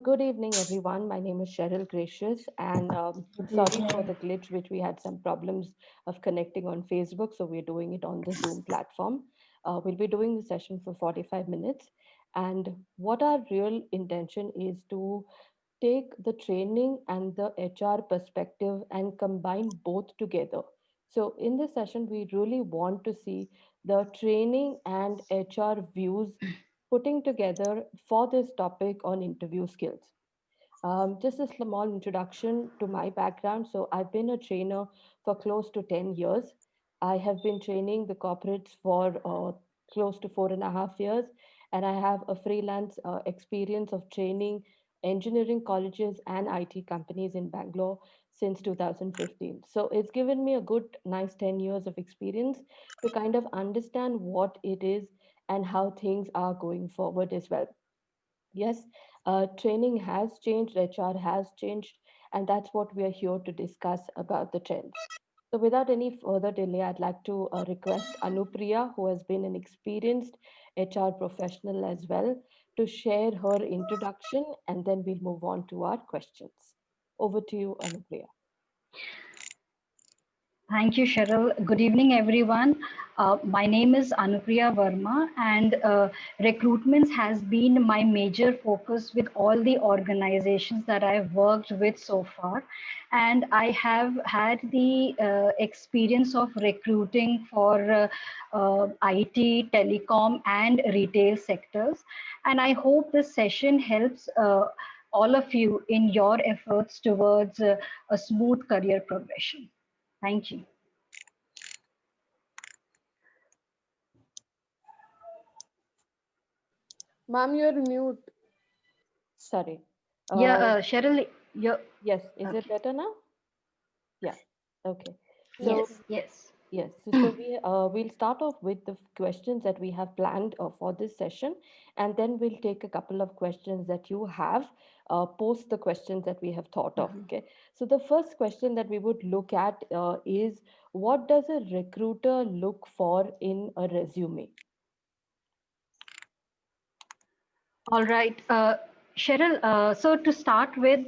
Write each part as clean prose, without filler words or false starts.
Good evening, everyone. My name is Cheryl Gracious, and Good sorry for evening. the glitch, which we had some problems of connecting on Facebook, so we're doing it on the Zoom platform. We'll be doing the session for 45 minutes, and what our real intention is to take the training and the HR perspective and combine both together. So, in this session, we really want to see the training and HR views putting together for this topic on interview skills. Just a small introduction to my background. So, I've been a trainer for close to 10 years. I have been training the corporates for close to 4.5 years, and I have a freelance experience of training engineering colleges and IT companies in Bangalore since 2015. So, it's given me a good, nice 10 years of experience to kind of understand what it is and how things are going forward as well. Yes, training has changed, HR has changed, and that's what we are here to discuss about the trends. So, without any further delay, I'd like to request Anupriya, who has been an experienced HR professional as well, to share her introduction, and then we'll move on to our questions. Over to you, Anupriya. Thank you, Cheryl. Good evening, everyone. My name is Anupriya Verma, and recruitment has been my major focus with all the organizations that I've worked with so far. And I have had the experience of recruiting for IT, telecom, and retail sectors. And I hope this session helps all of you in your efforts towards a smooth career progression. Thank you. Ma'am, you're mute. Sorry. Yeah, Uh, Cheryl, you yes, is it okay? better now? Yeah. Okay. So, Yes, yes. yes, so we'll start off with the questions that we have planned for this session, and then we'll take a couple of questions that you have post the questions that we have thought of. Mhm. Okay, so the first question that we would look at is, what does a recruiter look for in a resume? All right, Cheryl. So to start with,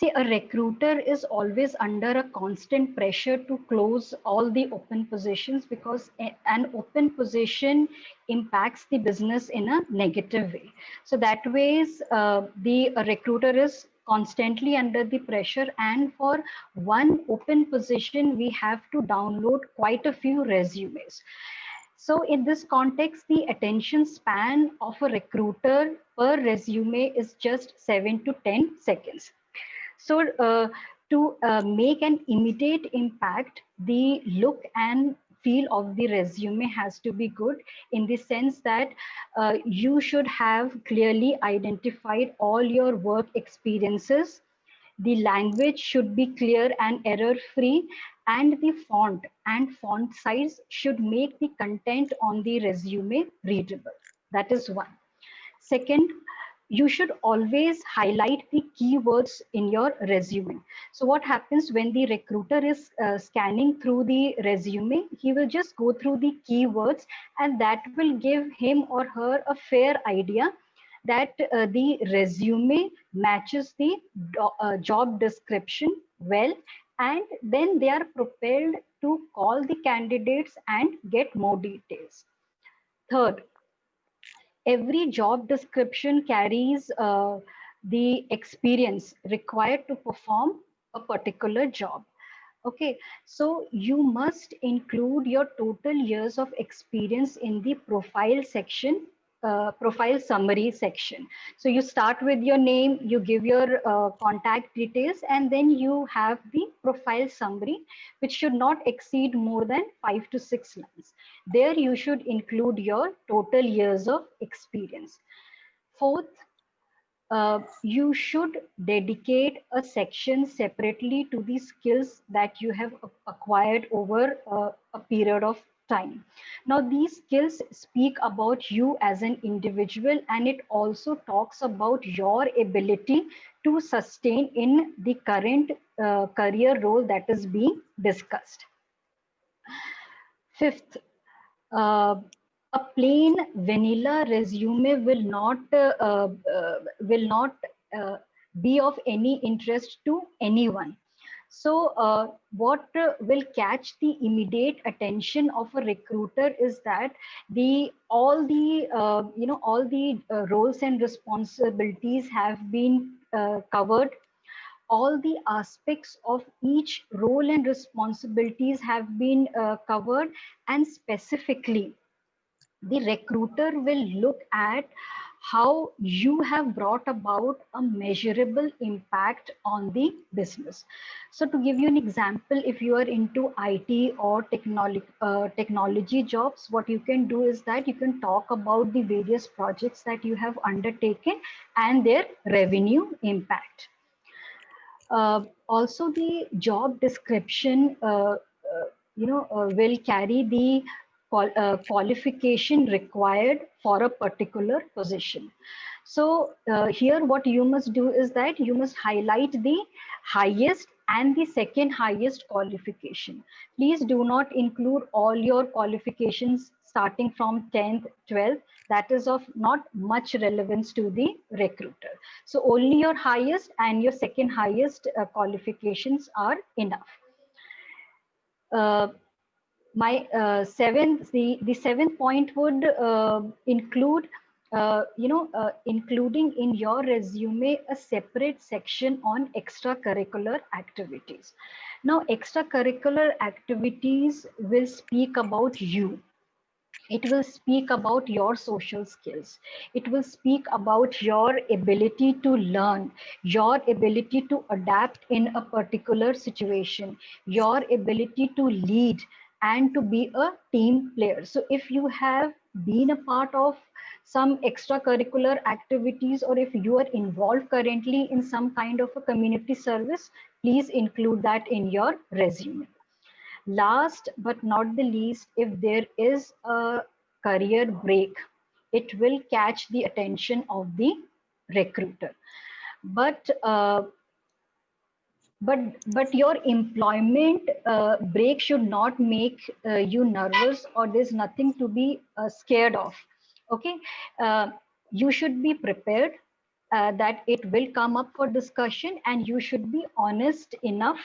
see, a recruiter is always under a constant pressure to close all the open positions because an open position impacts the business in a negative way. So that ways, the recruiter is constantly under the pressure, and for one open position, we have to download quite a few resumes. So in this context, the attention span of a recruiter per resume is just 7 to 10 seconds. So to make an immediate impact, the look and feel of the resume has to be good in the sense that you should have clearly identified all your work experiences. The language should be clear and error free, and the font and font size should make the content on the resume readable. That is one. Second, you should always highlight the keywords in your resume. So what happens when the recruiter is scanning through the resume, he will just go through the keywords, and that will give him or her a fair idea that the resume matches the job description well, and then they are propelled to call the candidates and get more details. Third, every job description carries the experience required to perform a particular job. Okay, so you must include your total years of experience in the profile section, profile summary section. So you start with your name, you give your contact details, and then you have the profile summary, which should not exceed more than 5 to 6 lines. There you should include your total years of experience. Fourth, you should dedicate a section separately to the skills that you have acquired over a period of time. Now, these skills speak about you as an individual, and it also talks about your ability to sustain in the current career role that is being discussed. Fifth, uh, A plain vanilla resume will not uh, be of any interest to anyone. So, what will catch the immediate attention of a recruiter is that the all the roles and responsibilities have been covered. All the aspects of each role and responsibilities have been covered, and specifically the recruiter will look at how you have brought about a measurable impact on the business. So to give you an example, if you are into IT or technology jobs, what you can do is that you can talk about the various projects that you have undertaken and their revenue impact. Also, the job description, will carry the qualification required for a particular position. So here, what you must do is that you must highlight the highest and the second highest qualification. Please do not include all your qualifications starting from 10th, 12th. That is of not much relevance to the recruiter. So only your highest and your second highest qualifications are enough. Uh, my the seventh point would include including in your resume a separate section on extracurricular activities. Now extracurricular activities will speak about you. It will speak about your social skills. It will speak about your ability to learn, your ability to adapt in a particular situation, your ability to lead and to be a team player. So if you have been a part of some extracurricular activities, or if you are involved currently in some kind of a community service, please include that in your resume. Last but not the least, if there is a career break, it will catch the attention of the recruiter. But but your employment break should not make you nervous, or there's nothing to be scared of. Okay, uh, you should be prepared that it will come up for discussion, and you should be honest enough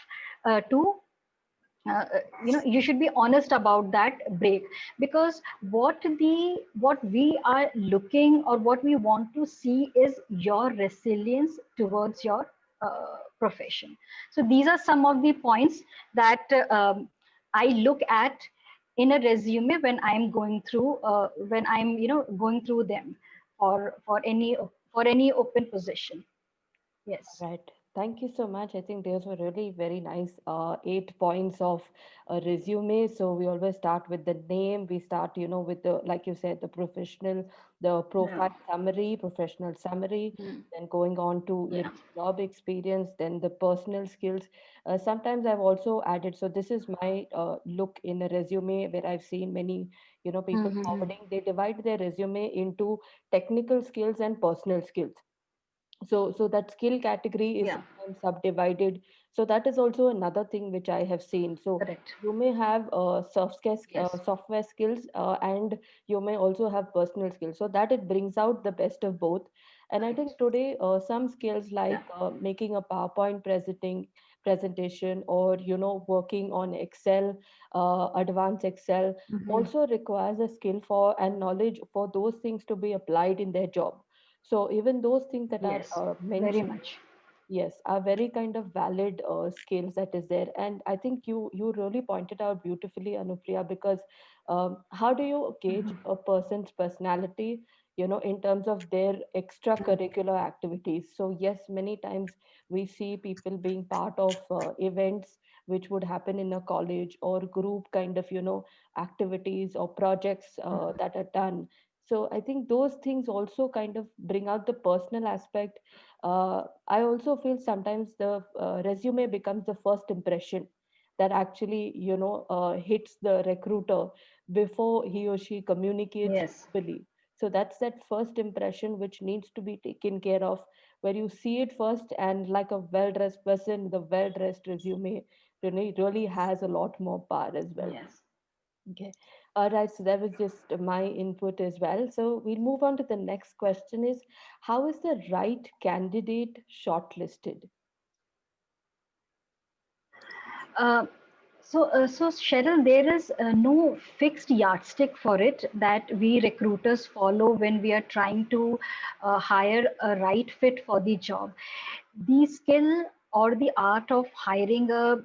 to you should be honest about that break, because what we are looking, or what we want to see, is your resilience towards your profession. So these are some of the points that I look at in a resume when I'm going through them for any open position. Yes. Right. Thank you so much. I think those were really very nice 8 points of a resume. So we always start with the name. We start, with the, like you said, the professional, the Yeah. profile summary, professional summary, Mm. then going on to, Yeah. job experience, then the personal skills. Sometimes I've also added, so this is my look in a resume where I've seen many, people Mm-hmm. forwarding, they divide their resume into technical skills and personal skills. So that skill category is Yeah. sometimes subdivided. So that is also another thing which I have seen. So Correct. you may have Yes. software skills, and you may also have personal skills, so that it brings out the best of both. And I Correct. think today some skills Yeah. like making a PowerPoint presentation, or working on Excel, advanced Excel, Mhm. also requires a skill for and knowledge for those things to be applied in their job. So even those things that are Yes, very mentioned, much. yes, are very kind of valid skills that is there. And I think you really pointed out beautifully, Anupriya, because how do you gauge Mhm. a person's personality, in terms of their Mm. extracurricular activities? So yes, many times we see people being part of events which would happen in a college, or group kind of, activities or projects Mhm. that are done. So I think those things also kind of bring out the personal aspect. I also feel sometimes the resume becomes the first impression that actually, hits the recruiter before he or she communicates Yes, verbally. So that's that first impression which needs to be taken care of, where you see it first, and like a well-dressed person, the well-dressed resume really has a lot more power as well. yes. Okay. All right, so that was just my input as well. So we'll move on to the next question is, how is the right candidate shortlisted? Uh, so Cheryl, there is no fixed yardstick for it that we recruiters follow when we are trying to hire a right fit for the job. The skill or the art of hiring a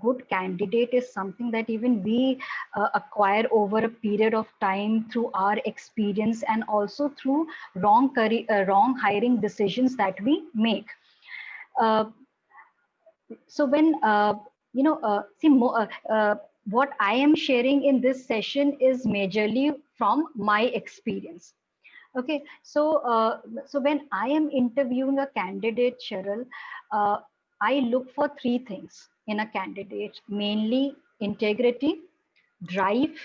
good candidate is something that even we acquire over a period of time through our experience and also through wrong hiring decisions that we make. Uh, so when what I am sharing in this session is majorly from my experience. Okay, so when I am interviewing a candidate, Cheryl, uh, I look for three things in a candidate: mainly integrity, drive,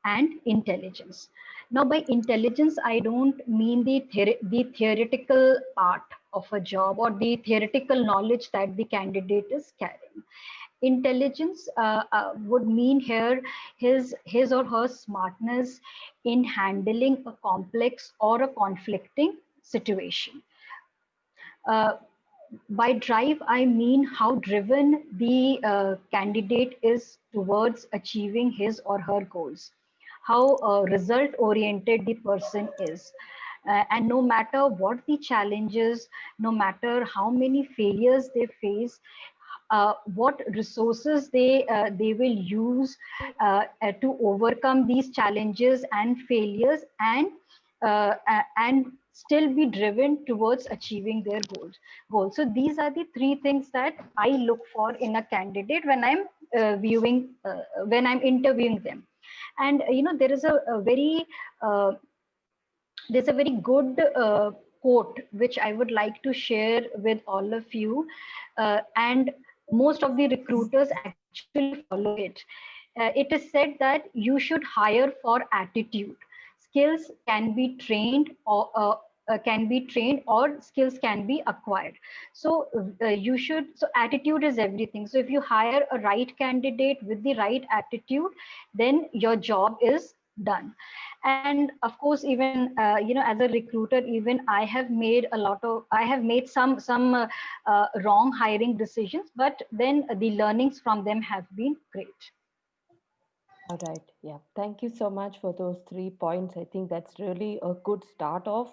and intelligence. Now, by intelligence, I don't mean the theoretical part of a job or the theoretical knowledge that the candidate is carrying. Intelligence would mean here his or her smartness in handling a complex or a conflicting situation. Uh, by drive, I mean how driven the candidate is towards achieving his or her goals, how result oriented the person is. And no matter what the challenges, no matter how many failures they face, what resources they will use to overcome these challenges and failures, and still be driven towards achieving their goals. So these are the three things that I look for in a candidate when I'm when I'm interviewing them. And there is a very uh, there's a very good quote which I would like to share with all of you, and most of the recruiters actually follow it. It is said that you should hire for attitude. Skills can be trained or skills can be acquired. So so attitude is everything. So if you hire a right candidate with the right attitude, then your job is done. And of course, even as a recruiter, even I have made some wrong hiring decisions, but then the learnings from them have been great. All right. Yeah. Thank you so much for those 3 points. I think that's really a good start off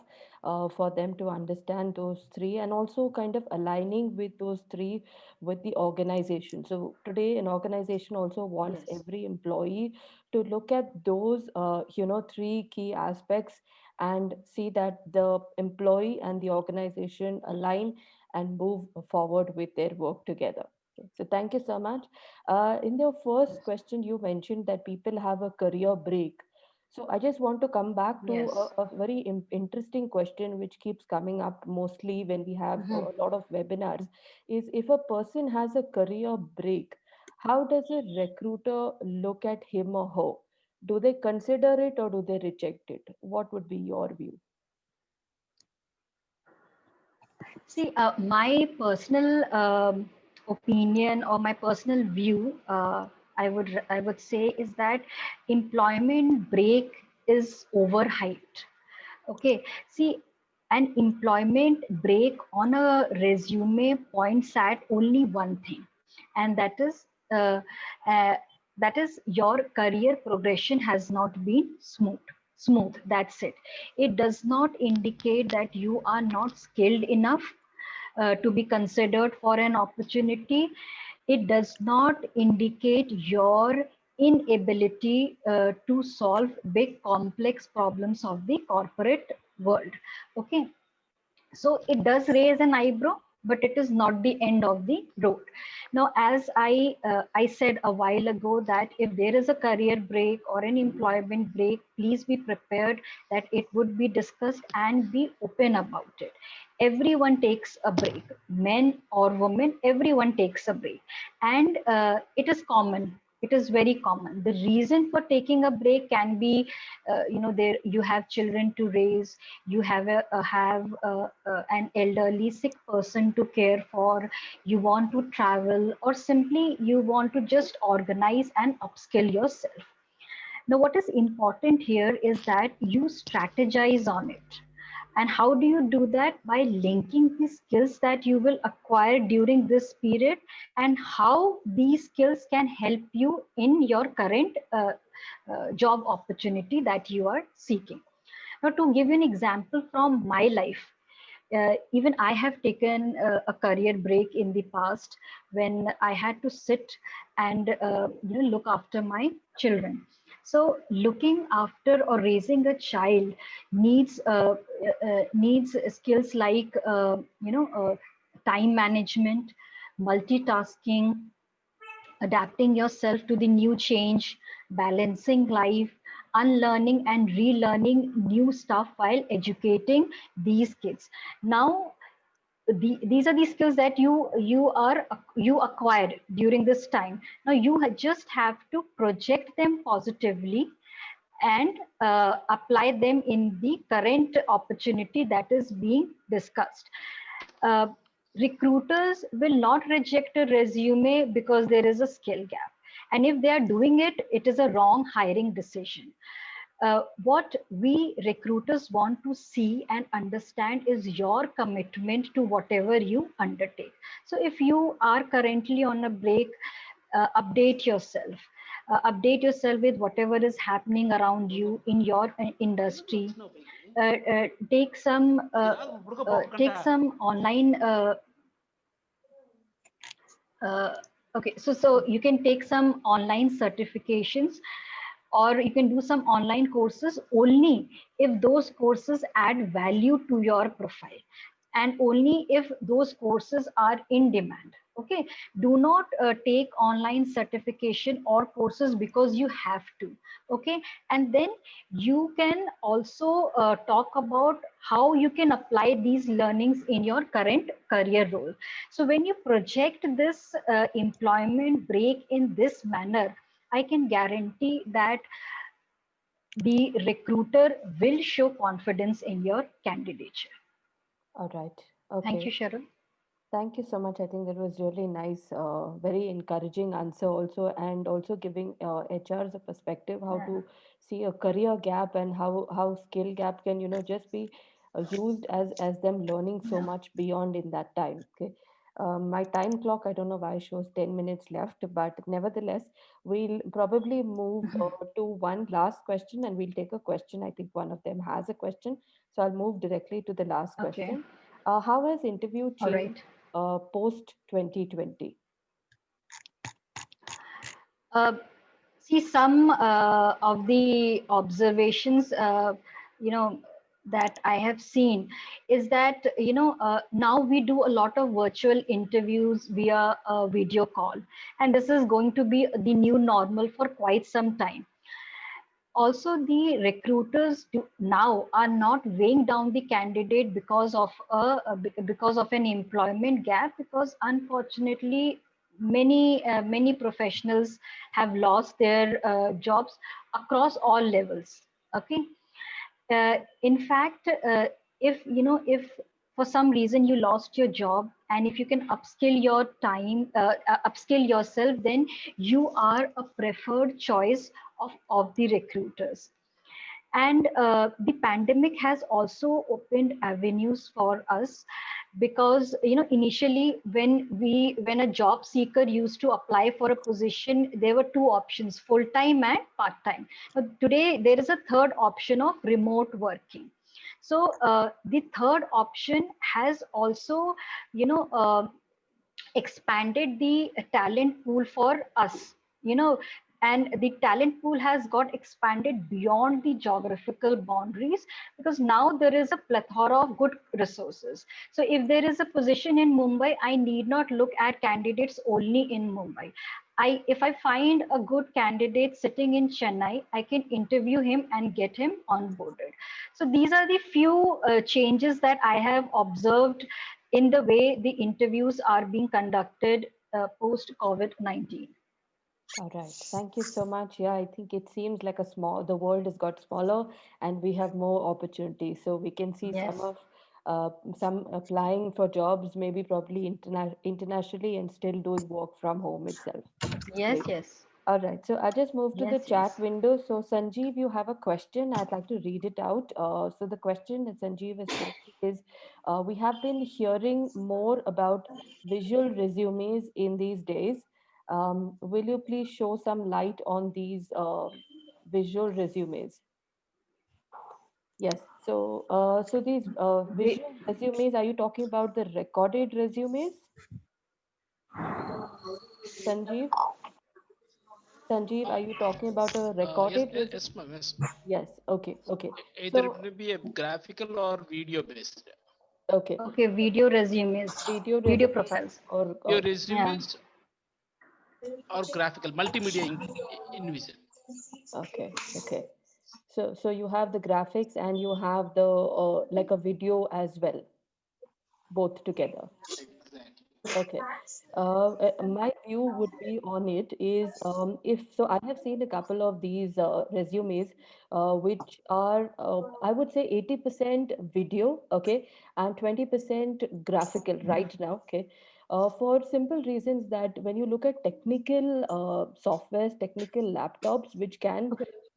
for them to understand those three and also kind of aligning with those three with the organization. So today, an organization also wants Yes. every employee to look at those, three key aspects and see that the employee and the organization align and move forward with their work together. Okay. So thank you so much. In the first Yes. question, you mentioned that people have a career break. So I just want to come back to Yes. a very interesting question which keeps coming up mostly when we have Mhm. a lot of webinars is if a person has a career break, how does a recruiter look at him or her? Do they consider it or do they reject it? What would be your view? See, my personal opinion or my personal view, I would say, is that employment break is overhyped. Okay, see, an employment break on a resume points at only one thing, and uh, uh, that is your career progression has not been smooth. That's it. It does not indicate that you are not skilled enough to be considered for an opportunity. It does not indicate your inability to solve big complex problems of the corporate world. Okay, so it does raise an eyebrow, but it is not the end of the road. Now, as I said a while ago, that if there is a career break or an employment break, please be prepared that it would be discussed and be open about it. Everyone takes a break, men or women, everyone takes a break. And it is common, it is very common. The reason for taking a break can be there you have children to raise, you have an elderly sick person to care for, you want to travel, or simply you want to just organize and upskill yourself. Now, what is important here is that you strategize on it. And how do you do that? By linking the skills that you will acquire during this period and how these skills can help you in your current job opportunity that you are seeking. Now, to give you an example from my life, even I have taken a career break in the past when I had to sit and look after my children. So looking after or raising a child needs skills like time management, multitasking, adapting yourself to the new change, balancing life, unlearning and relearning new stuff while educating these kids. Now, these are the skills that you acquired during this time. Now just have to project them positively and apply them in the current opportunity that is being discussed. uh, Recruiters will not reject a resume because there is a skill gap, and if they are doing it, it is a wrong hiring decision. What we recruiters want to see and understand is your commitment to whatever you undertake. So if you are currently on a break, update yourself. Update yourself with whatever is happening around you in your industry. Take some online uh, okay, so you can take some online certifications, or you can do some online courses only if those courses add value to your profile, and only if those courses are in demand. Okay, do not take online certification or courses because you have to. Okay, and then you can also talk about how you can apply these learnings in your current career role. So when you project this employment break in this manner, I can guarantee that the recruiter will show confidence in your candidature. All right. Thank you, Okay. Sharon. Thank you so much. I think that was really nice, very encouraging answer also, and also giving HRs a perspective how to see a career gap and how skill gap can, just be used as them learning so Yeah. much beyond in that time. Okay. My time clock, I don't know why shows 10 minutes left, but nevertheless, we'll probably move to one last question and we'll take a question. I think one of them has a question. So I'll move directly to the last Okay. question. How has interview All changed right. post 2020? Uh, See, some of the observations, that I have seen is that, now we do a lot of virtual interviews via a video call, and this is going to be the new normal for quite some time. Also, the recruiters now are not weighing down the candidate because of because of an employment gap, because unfortunately many professionals have lost their jobs across all levels. Okay, in fact, if for some reason you lost your job, and if you can upskill yourself, then you are a preferred choice of the recruiters. And the pandemic has also opened avenues for us, because initially when a job seeker used to apply for a position, there were two options: full time and part time. But today there is a third option of remote working. So the third option has also you know uh, expanded the talent pool for us, you know and the talent pool has got expanded beyond the geographical boundaries, because now there is a plethora of good resources. So if there is a position in Mumbai, I need not look at candidates only in Mumbai. If I find a good candidate sitting in Chennai, I can interview him and get him onboarded. So these are the few changes that I have observed in the way the interviews are being conducted post COVID-19. All right. Thank you so much. Yeah, I think it seems like the world has got smaller and we have more opportunities. So we can see Yes, some applying for jobs, maybe probably internationally and still doing work from home itself. yes, Great. yes. All right, so I just moved to the Yes, chat yes. window. So Sanjeev, you have a question. I'd like to read it out. So the question that Sanjeev is posting is, we have been hearing more about visual resumes in these days. Will you please show some light on these visual resumes? Yes. So, so these We, visual resumes, are you talking about the recorded resumes, Sanjeev? Sanjeev, are you talking about a Yes, recorded resume? yes, ma'am. Yes. Yes. Okay. Okay. Either it So, may be a graphical or video based. okay. okay, video resumes, Video video resumes profiles. Your or Yeah. resumes or graphical, multimedia in vision. okay. Okay. So you have the graphics and you have the like a video as well, both together. Exactly. Okay. My view would be on it is if so, I have seen a couple of these resumes, which are I would say 80% video, okay, and 20% graphical right now, okay. For simple reasons that when you look at technical softwares, technical laptops, which can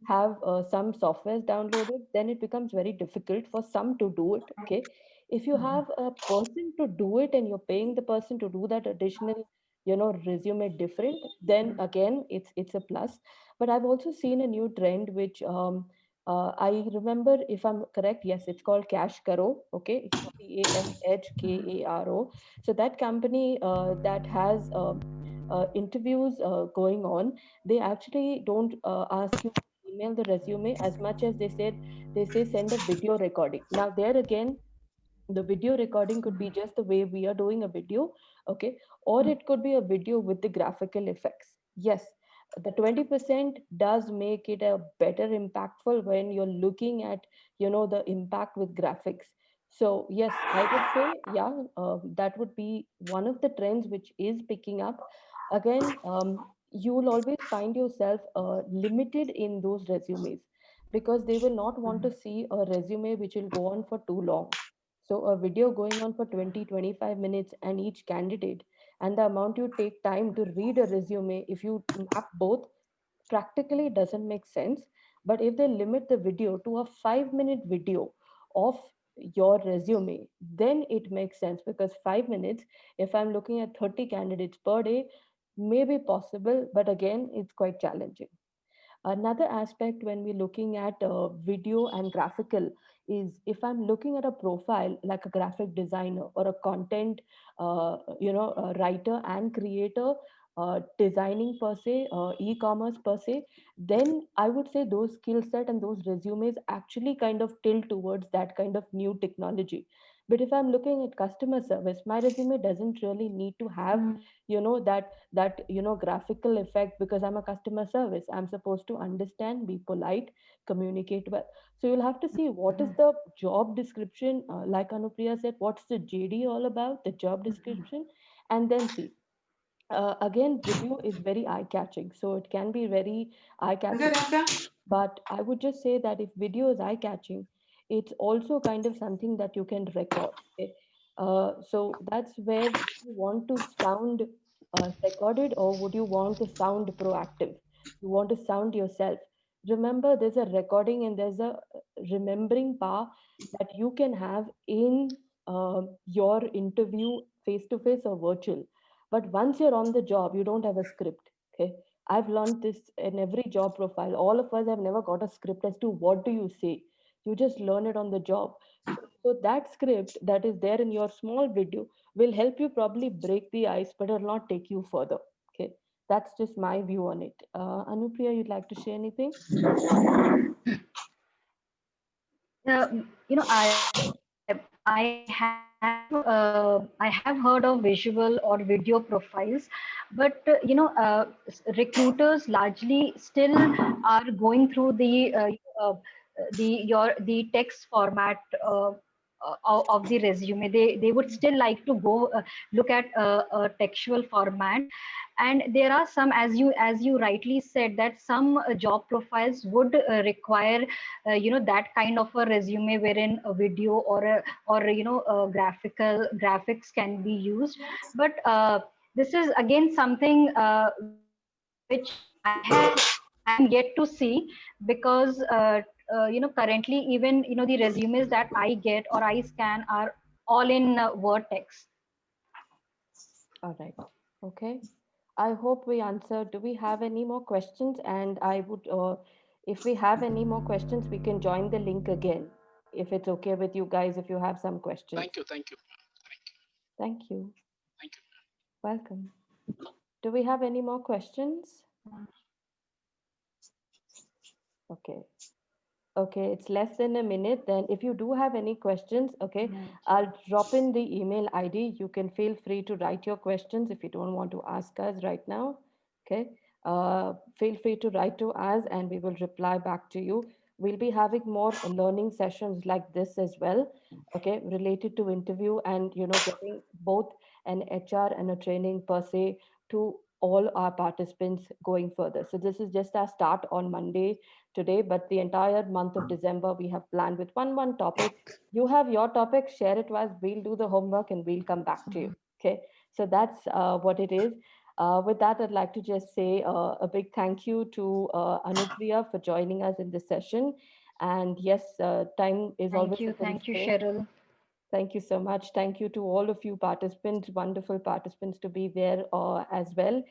have some softwares downloaded, then it becomes very difficult for some to do it, okay. If you have a person to do it and you're paying the person to do that additional, resume different, then again it's a plus. But I've also seen a new trend which I remember, if I'm correct, yes, it's called Cash Karo, okay, CAMHKARO. So that company that has interviews going on, they actually don't ask you to email the resume as much as they say send a video recording. Now there again, the video recording could be just the way we are doing a video, okay, or it could be a video with the graphical effects. Yes, the 20% does make it a better impactful when you're looking at, the impact with graphics. So yes, I would say, yeah, that would be one of the trends which is picking up. Again, you will always find yourself limited in those resumes because they will not want to see a resume which will go on for too long. So a video going on for 20-25 minutes and each candidate, and the amount you take time to read a resume, if you map both, practically doesn't make sense. But if they limit the video to a 5-minute video of your resume, then it makes sense because 5 minutes, if I'm looking at 30 candidates per day, may be possible, but again, it's quite challenging. Another aspect when we're looking at video and graphical is if I'm looking at a profile like a graphic designer or a content, a writer and creator, designing per se, e-commerce per se, then I would say those skill set and those resumes actually kind of tilt towards that kind of new technology. But if I'm looking at customer service, my resume doesn't really need to have, that graphical effect because I'm a customer service. I'm supposed to understand, be polite, communicate well. So you'll have to see what is the job description, like Anupriya said, what's the JD all about, the job description, and then see. Again, video is very eye catching, so it can be very eye catching. But I would just say that if video is eye catching, it's also kind of something that you can record. Okay? So that's where you want to sound recorded, or would you want to sound proactive? You want to sound yourself. Remember, there's a recording and there's a remembering power that you can have in your interview face to face or virtual. But once you're on the job, you don't have a script. Okay, I've learned this in every job profile. All of us have never got a script as to what do you say. You just learn it on the job. So that script that is there in your small video will help you probably break the ice, but it will not take you further. Okay, that's just my view on it. Anupriya, you'd like to share anything? I have heard of visual or video profiles, but recruiters largely still are going through uh, the text format of the resume. They would still like to go look at a textual format, and there are some, as you rightly said, that some job profiles would require that kind of a resume wherein a video or graphics can be used. But this is again something which I'm yet to see, because currently, even the resumes that I get or I scan are all in Word text. All right. Okay. I hope we answered. Do we have any more questions? And I would, if we have any more questions, we can join the link again. If it's okay with you guys, if you have some questions. Thank you. Thank you. Thank you. Thank you. Welcome. Do we have any more questions? Okay. Okay, it's less than a minute. Then if you do have any questions, okay, I'll drop in the email ID. You can feel free to write your questions if you don't want to ask us right now. Okay. Feel free to write to us and we will reply back to you. We'll be having more learning sessions like this as well, okay, related to interview and, getting both an HR and a training per se to all our participants going further. So this is just our start on Monday today, but the entire month of December we have planned with one topic. You have your topic, share it to us. We'll do the homework and we'll come back to you. Okay, so that's what it is. With that, I'd like to just say a big thank you to Anupriya for joining us in this session. And yes, time is always a Thank you, constraint. Cheryl. Thank you so much. Thank you to all of you participants, wonderful participants to be there as well.